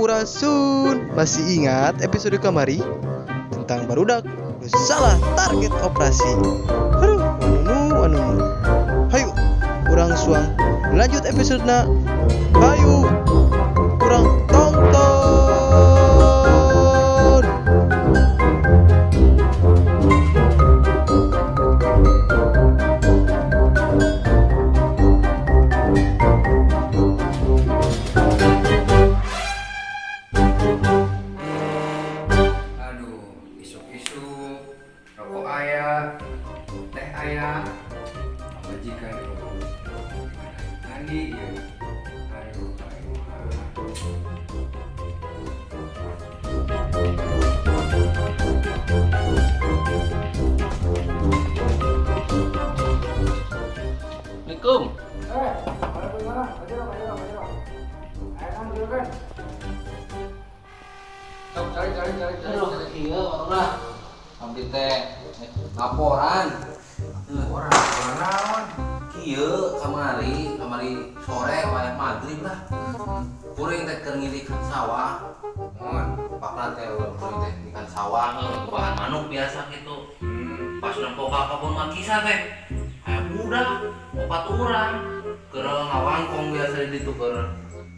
Sampurasun. Masih ingat episode kemarin tentang barudak salah target operasi. Aduh, anu. Hayu, kurang suang. Lanjut episode na. Hayu, kurang tonton. Rokok ayah, teh ayah, majikan itu mandi ya. Aduh. Assalamualaikum. Bagaimana? Ayo kan dulu kan. Cari. Aduh, iya orang abdi teh laporan. Orang naon? Iya, kamari sore wayah maghrib lah. Kuring teh keur ngilikan sawah. Mon. Pakna teh urang kuring teh ngilikan sawah, bahan manuk biasa gitu. Pas nempo ka kebun markisa teh. Aya budak, 4 urang. Keur ngawangkong biasa di ditu keur.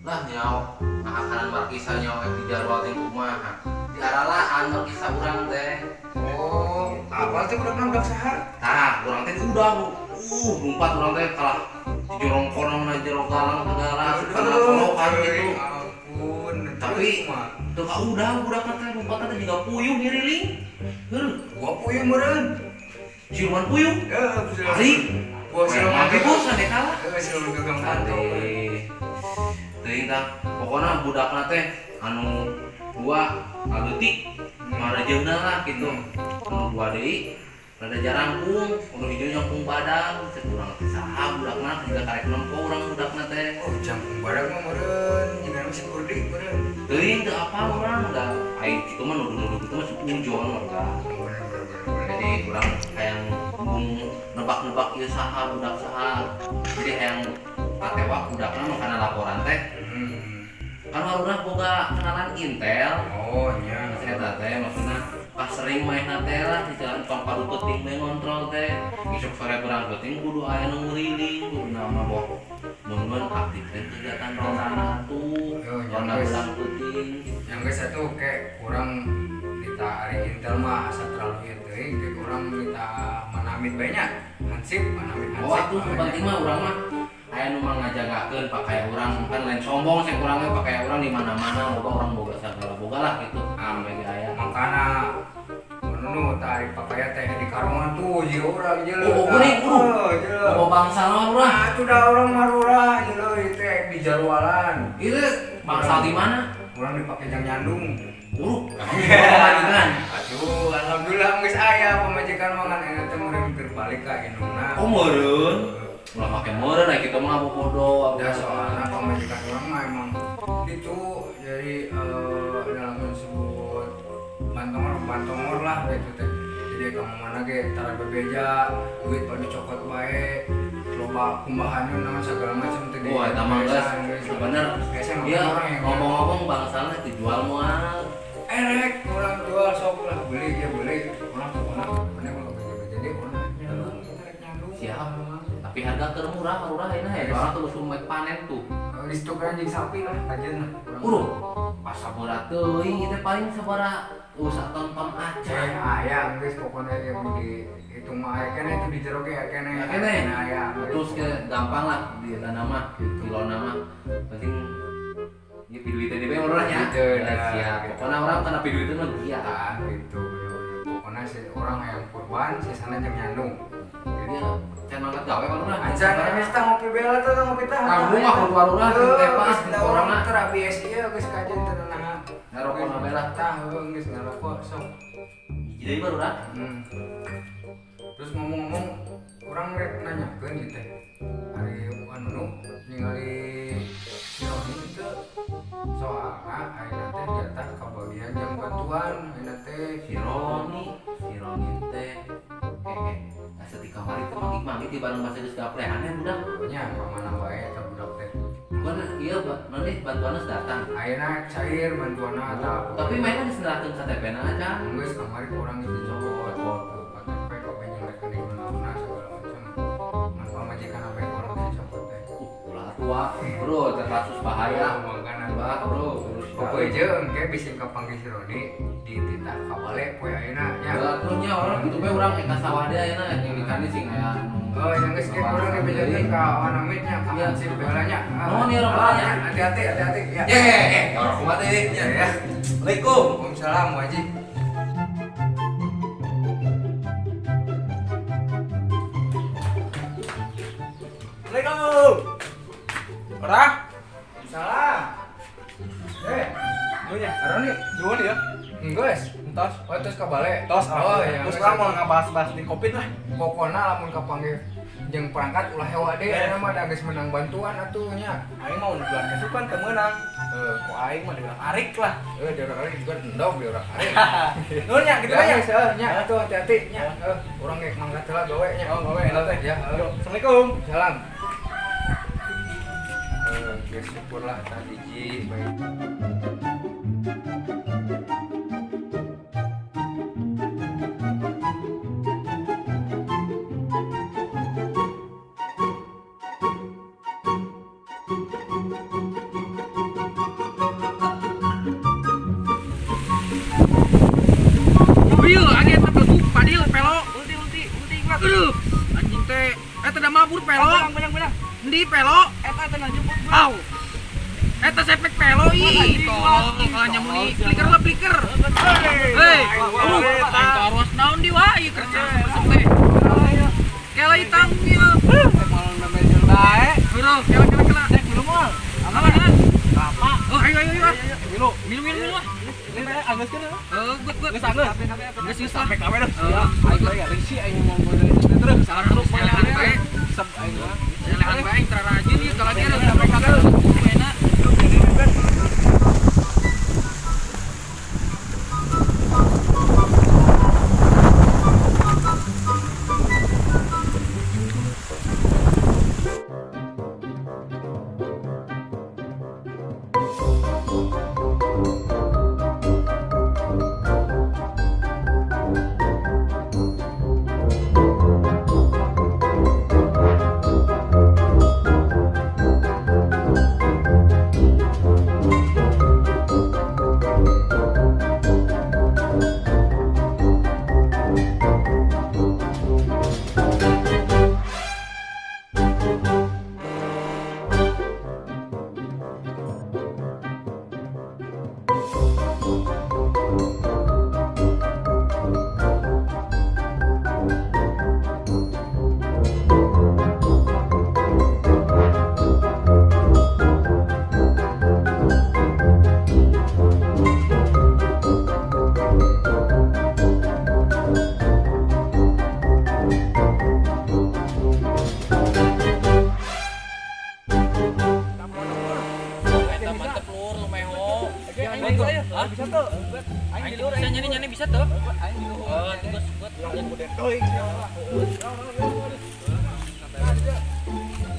Lah nyawa ngahakanan markisa nyawa di jarwal teh kumaha. Diaralaan markisa urang teh. Oh, apa tuh budak saha? Tah, urang teh udah lompat urang teh kalah di jorong kono na jorong galang segala segala kolokan gitu. Ampun. Tapi teu ka udah budak teh lompatna teh juga puyuh ngiriling. Gua puyeng meureun. Siluman puyuh. Ari. Gua siluman mati bos ade kalah. Siluman gagang panto. Teuing tah, pokona budakna teh anu dua aleutik marajeunna lah gitu. Anu dua deui rada jarangkung, anu hijau nyangkung badan, cek urang teh saha budakna juga karek nempo urang budakna teh. Oh, jangkung badak mah meureun, jeung masih kurdi meureun. Teuing teu apal urang da ai kitu mah nuduh-nuduh kitu mah sepunjon mah. Jadi urang hayang nebak-nebak ieu saha budak saha. Jadi hayang patewak budakna mah kana laporan teh. Kan urang boga kenalan Intel. Oh, nya. Eta teh maksudna pas sering main teh lah di jalan pangpadu penting main kontrol teh. Besok sore berang penting kudu aya nu ngeliling, kudu nama boh. Mun aktif teh kegiatan ronda atuh. Ronda berang penting. Yang geus satu kayak kurang kita ari Intel mah asa terlalu ieu teuing, kayak kurang kita manamit banyak. Hansip manamit hansip. Oh atuh penting mah urang mah aya nu mah ngajagakeun pakaya urang kan lain sombong sih urang mah pakaya urang di mana-mana boga urang boga sagala boga lah gitu. Mega aya. Makana nu tarik pakaya teh di karongan tuh jieu urang jeuleuh. Oh kuring jeuleuh. Oh bangsa mah urang. Atuh da urang marurah jeuleuh ieu teh di jarwalan. Ieu bangsa di mana? Urang dipake jang nyandung. Kan. Aduh, alhamdulillah geus aya pamajikan mah kan eta teh meureun keur balik ka indungna. Oh meureun. Ulah make meureun aya kitu mah bodoh. Ya soalnya pemajikan orang mah emang itu jadi dalam disebut bantongor lah gitu teh. Jadi kamu mana ge tara bebeja, duit pada cokot bae, loba kumbahannya nama segala macam teh. Oh, eta mah geus bener. Iya, ngomong-ngomong bangsana dijual moal. Erek orang jual sok lah beli ya beli. Orang mana kalau beja-beja dia orang nyandung. Siap. Tapi harga keur murah ini ya. Orang tuh sumek panen tuh. Di stok anjing sapi lah kajeuna. Pas sabaraha teuing teh paling sabaraha usah tonton aja. Aya geus pokona yang dihitung mah aya keneh itu di jero ge keneh. Aya. Terus ke gampang lah di nama kilo nama. Penting ya piduit teh bae orangnya. Siap. Pokona orang kana piduit teh mah giat. Gitu. Pokona si orang yang kurban sisana jeung nyandung. Jadi can mangkat gawe kan urang. Acan geus tah ngopi bela teh ngopi tah. Kamu mah keluar urang teh pas orang mah teu rabies ieu geus kajen teh naha. Ngarokok mah bela Tah geus ngarokok sok. Hiji deui baru urang. Terus ngomong-ngomong orang rek nanyakeun ieu teh. Ari anu ningali si Roni teh soalna ayeuna teh jatah kabagian jeung bantuan ayeuna teh Si Roni teh asa di kamar itu manggih-manggih di bareng masa geus gaplean ya budak. nya pamana bae eta budak teh. Mana iya nanti bantuannya datang. Ayeuna cair bantuanna eta. Tapi mereka diserahkan KTP-na aja. Geus kamari kurang itu copot. KTP kok pengen rekening naonna segala macam. Mun pamajikan apa yang orang dicopot teh. Ulah tua, bro, teh kasus bahaya. Mangkana Bah, bro, urus pokoknya aja engke bisa kepanggil si Rodi di titah kabale poe ayeuna nya. ya terusnya orang gitu be urang eka sawah dia ayeuna yang dikani sing aya Oh, yang geus kieu urang dibejakeun ka wanamitnya ka Iya. si begalanya. Oh, nih orang balanya. Hati-hati ya. orang kumat ini. Ya. Assalamualaikum. Waalaikumsalam, Haji. Assalamualaikum. Ora? Salam. Nunya. Aroni, Nuhun ya. geus. Entos. Oh, terus kabale. Tos. Oh, iya. Terus urang mau ngabahas-bahas di Covid lah. Pokona lamun kapanggil jeung perangkat ulah hewa deh, ayeuna mah da geus menang bantuan atuh nya. Aing mau nuduhan kesukan teu meunang. Ku aing mah diulang arik lah. Di urang kali juga dendog di urang kali. Nuhun nya gitu nya. Nya atuh hati-hati nya. Urang ge mangkat heula gawe nya. Oh, gawe eta teh. Ya. Assalamualaikum. Salam. Geus syukurlah tadi ji baik. Wih, anjing eta tuh padil pelo, ulti gua. Aduh, anjing teh eta da mabur pelo. Benang. Endi pelo? Eta teh njemput gua. Au. Eta sepek pelo ih. Tolong kalau nyamuni flicker lah flicker. Hei, aduh, naon di wae kerja teh. Kela hitangnya. Malam namanya bae. Bro, kela. Cek minum mah. Apa ya? Apa? Oh, ayo. Minum lah. Ini teh anggeuskeun ya. Gut. Geus anggeus. Geus geus Sampai kawe dah. Ayo. Aing risi aing mau terus. Salah terus selehan bae. Sep aing mah. Selehan bae tara rajin ieu kalau dia sampai kagak. Enak. Mantep lur, lumeho. Aing bisa tuh. Aing bisa nyanyi bisa tuh. Aing di luhur. Oh, tugas buat Yang gede euy.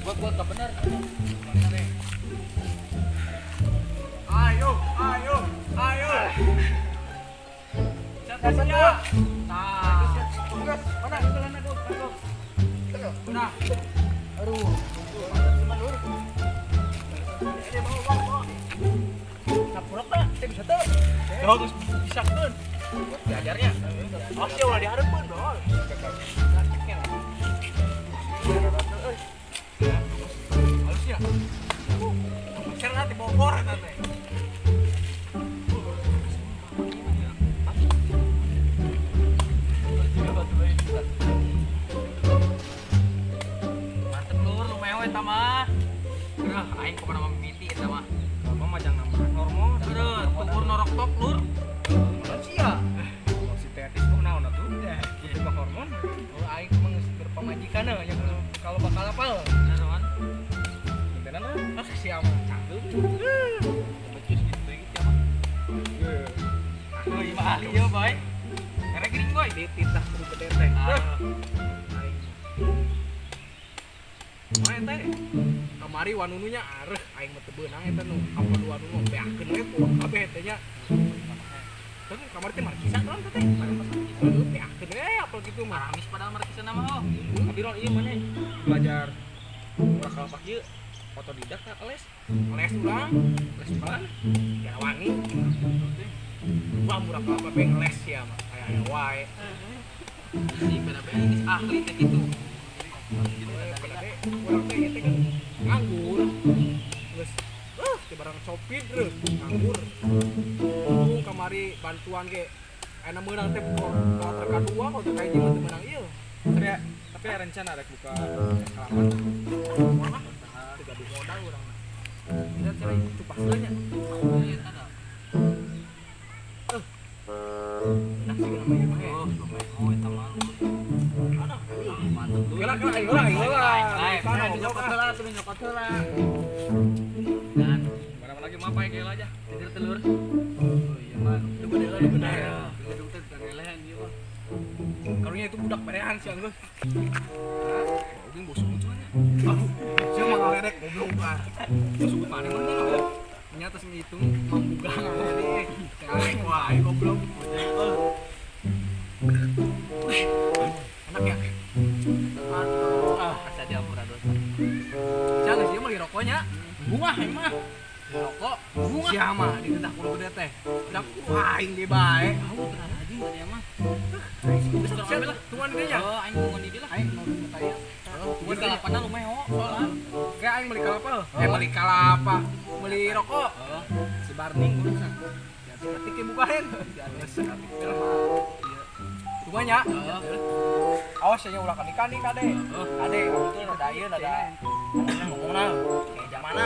buat ka bener. Ayo. Satu. Nah, Tugas mana jalan aduh. nah. Aduh. Napurok lah, saya bisa tuh. Jauh terus bisa kan. Buat diajarnya. Oh, sih ulah diharapkeun, Bro. Halusnya. Sekarang nanti Bogor nanti. Mantep lur, lumeho eta mah. Udah, aing kemana mah mimiti eta mah. Mama majang nama normal. Udah, tukur norok top lur. Manusia. Si tetis kok naon atuh? Ya, kieu mah hormon. Oh, aing mah geus berpamajikan yang kalau bakal apal. Beneran. Beneran ah si amang canggung. Becus gitu begitu ya mah. Euy, mah ahli ya, boy. Karena gini, boy. Di titah kudu gede teh. Ah. Main teh. kamari wanununya areh aing mah teu beunang eta nu apa dua nu beakeun we ku kabeh teh nya. Terus kamari teh markisa kan teh. Beakeun we apa gitu mah. Amis padahal markisa nama oh. Kabirol ieu mana? Belajar ulah pak ieu otodidak ka les. Les urang, les mana? Ya wani. Wah murah apa pengen les ya mah. Aya wae. Si bener-bener ini ahli kayak gitu. Urang teh ieu teh kan nganggur. Geus teh barang copit reuh, nganggur. Kamari bantuan ge aya meunang teh kloter kadua kalau teh hiji mah teu meunang ieu. Tapi rencana rek buka halaman. Wah, teu gaduh modal urang mah. Kita cari cupas nya. Ada. Nah, sih nama ieu mah. Oh, eta mah. Ada. Mantap tuh. Gerak aing ulah. Kana nyokot heula tuh nyokot heula. Dan barang lagi mapai kayak aja. Tidur telur. Oh iya man. Teu bener lu bener. Gedung teh terelehan ieu mah. Karunya itu budak perehan sih anggeus. Udah bosok mucuannya. Aduh, saya mah ngalerek goblok mah. Bosok mana mana. Ternyata sing ngitung mambugang ngene. Aing wae goblok. Enak ya? Aduh, asa diampura dosa. Jangan sih mah di rokoknya. Bunga ini mah. Rokok bunga. Sia mah di dedak kulo gede teh. Dak aing ge bae. Tahu tenang aja enggak dia mah. Geus ambil lah tuan dia nya. Oh, aing mau di dia lah. Aing mau di tanya. Tuan kalapana lumayan soalnya. Kayak aing beli kalapa. Beli kalapa. Beli rokok. Si Barning urang san. Ya berarti ke bukain. Ya sekali lah. Rumahnya. Awas ya ulah kani-kani kade. Kade, betul ada ieu ada. Ana ngomongna kayak zamana.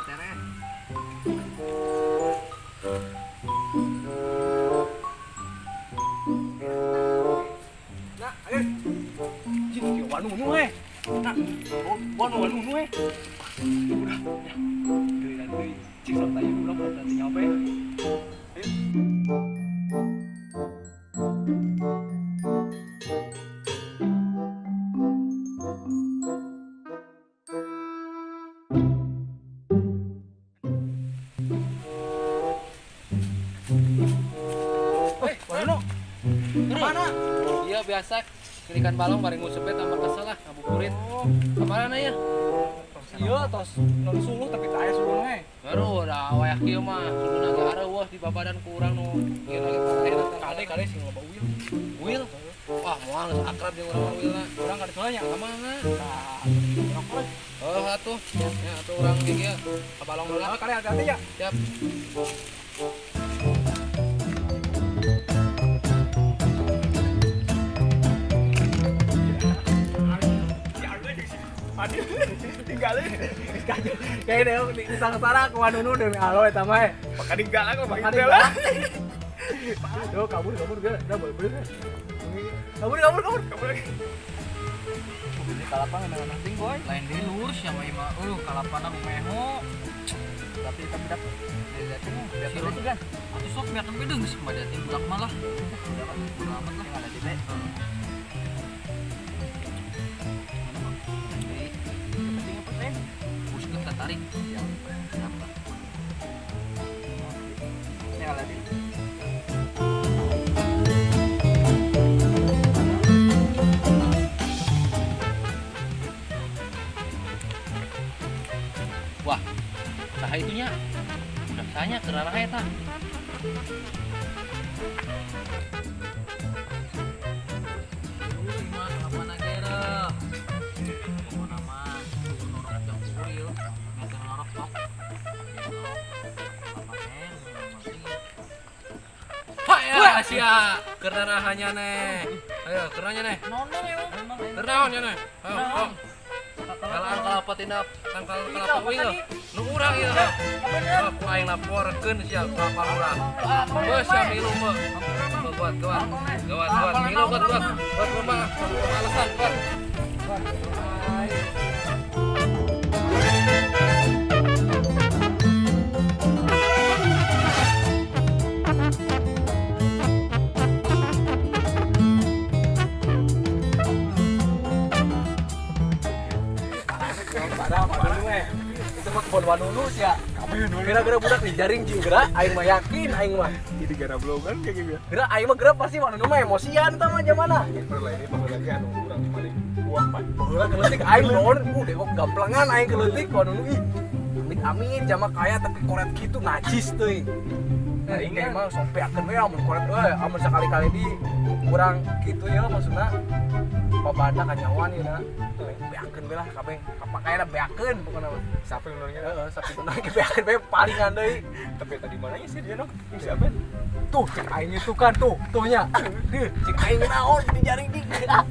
Tere. Nah, ayo. Jin ki wanu nu he. Nah, wanu nu he. Udah. Deui dan deui. Cik sok tanya dulu apa nanti nyoba. Ayo. Wanu. Kemana? Iya biasa ikan balong bareng ngusupet tambah kesel lah ngabuburit. Kemana ya? Iya, tos non suluh tapi tak aya suluh he. Baru udah wayak kieu mah sudah naga areueuh di babadan kurang nu ieu lagi parah Kade sing loba Wil. Wil. Wah, moal geus akrab jeung urang Wil na. Urang kade soalnya Kamana? nah rokok. Oh, atuh. Ya, atuh urang ge kieu ka balong heula. Kade hati-hati ya. Siap. Aduh, tinggalin. Kayaknya di sana ke Wanunu demi alo eta mah. Maka tinggal aku makin bela. Duh, kabur gue. Udah boleh. Kabur lagi. Ini kalapang emang nanting boy. Lain deui lurus ya mah ima. Kalapana meho. Tapi kita bedak. Lihat ini, biar Sirot terus kan. atuh sok biarkan bedeung geus mah dating budak malah. Udah amat lah ada di teh. Penting apa teh? Uskeun katarik. Yang Siapa? ini ala di. Wah, saha itunya? Udah tanya ke arah eta. Wah, sia, karena hanya nih. Ayo, kerannya nih. Nonton ya. Kerannya nih. Ayo, kalaan kalapa tindak tangkal kalapa wil. Nu urang ieu. Aku aing laporkeun sia kalapa urang. Beus ya milu mah. Gawat. Milu gawat. Buat mah alasan, buat. wanunu sia. Gara-gara budak dijaring jeung geura aing mah yakin aing mah. Jadi gara blogan kayak gitu. Geura aing mah geura pasti wanunu mah emosian tah mah jamana. Pernah ini bakal lagi anu kurang paling buah pan. Baheula keleutik aing naon dewok gamplangan aing keleutik wanunu ih. Amit jama kaya tapi koret gitu najis teuing. Aing mah sok peakeun we amun koret amun sakali-kali di kurang gitu ya maksudna babada kanyawan ieu na. Beakeun we lah kabeh kapakayana beakeun pokona mah. Siapa yang nanya? Heeh, sapi bener ge beakeun we palingan deui. Tapi tadi mananya sih dia nok? Siapa? Tuh cek aing itu kan tuhnya. Cek aing naon di jaring di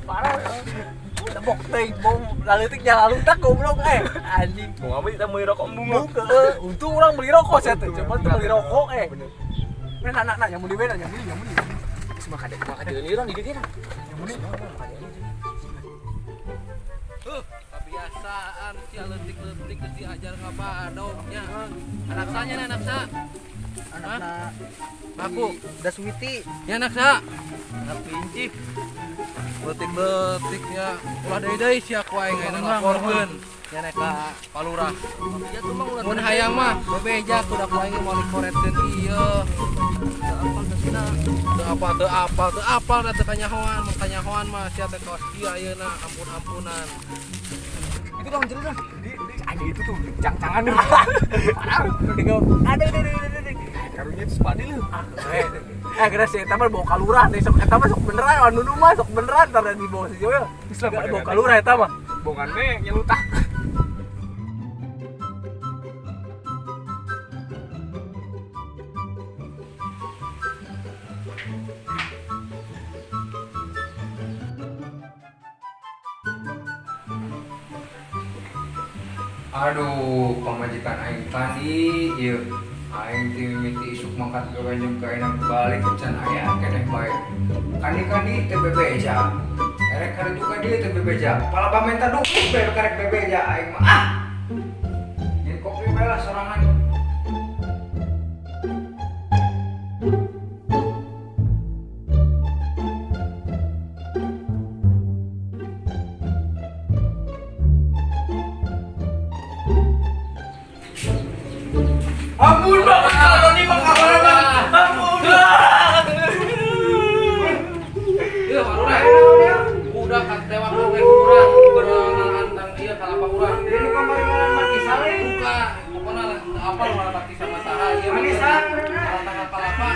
parah. Tebok teh bom laletik nyala luntak goblok anjing. Mau ngambil kita mau rokok bunga. Untung orang beli rokok saya tuh, coba tuh beli rokok Bener anak yang beli bener yang beli. Semua kada ini orang di dia. Yang beli. Kebiasaan si letik-letik diajar ngabadognya. Anak sanya anak sa. Anak Aku udah Switi. ya anak sa. Anak pincip. Letik-letiknya ulah deui si aku aing ngelaporkeun. Ya naik ka palurah. Ya tuh mah mun hayang mah bebeja kuda ku aing mau dikoretkeun ieu. Teu apal da teu kanyahoan, mun kanyahoan mah sia teh kaos dia ayeuna ampun-ampunan. Itu dong jelas di anjing itu tuh cang-cangan dulu. Ada. Karunya itu sepadi lu. Kira si eta mah bawa kalurah teh sok eta mah sok beneran anu nu mah sok beneran tar di bawah si Joyo. Bawa kalurah eta mah. Bongan we nyelutak. Aduh, pamajikan aing tadi ieu aing teh mimiti isuk mangkat gawe jeung kaina balik can aya keneh bae. Kandi-kandi teh bebeja. Erek kali juga dia teh bebeja. Pala pamenta dukung bae karek bebeja aing mah. Ah. Jadi kopi bae lah sorangan. Ampun bang, kalau ini bang kabar bang, ampun bang. Ieu palurah. Udah kan tewak we kurang berenang antang ieu kalapa urang. Ini kamar ngaran mati sale. Buka, pokona apa lu mati sama saha ieu. Manisan. Tanggal kalapa.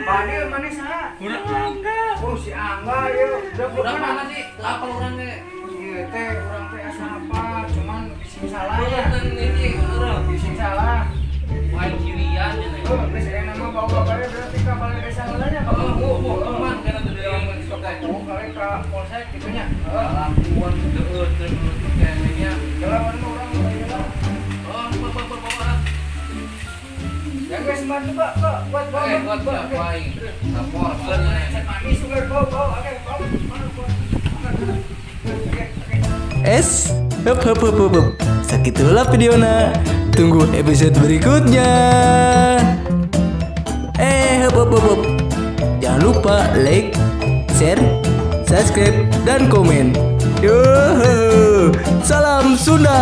Badil manisa. Urang angga. Oh si Angga ieu. Udah mana sih? Apa urang ge? Ieu teh urang teh asa apa, cuman bising salah ya. Urang ini urang. Bising salah. Main kirian ya. Oh, geus aya nama bawa kabare berarti ka balai desa heulanya. Man kana teu deui sok teh. Oh, kali ka polsek kitu nya. Lakuan deueut kayaknya. Lawan urang bae. Oh, bawa. Ya guys, bantu Pak, buat bawa. Buat baik. Lapor soalnya. Cek manis juga bawa. Oke, bawa. Hup. Sakitulah videona. Tunggu episode berikutnya. Hup. Jangan lupa like, share, subscribe, dan komen. Yo, salam Sunda.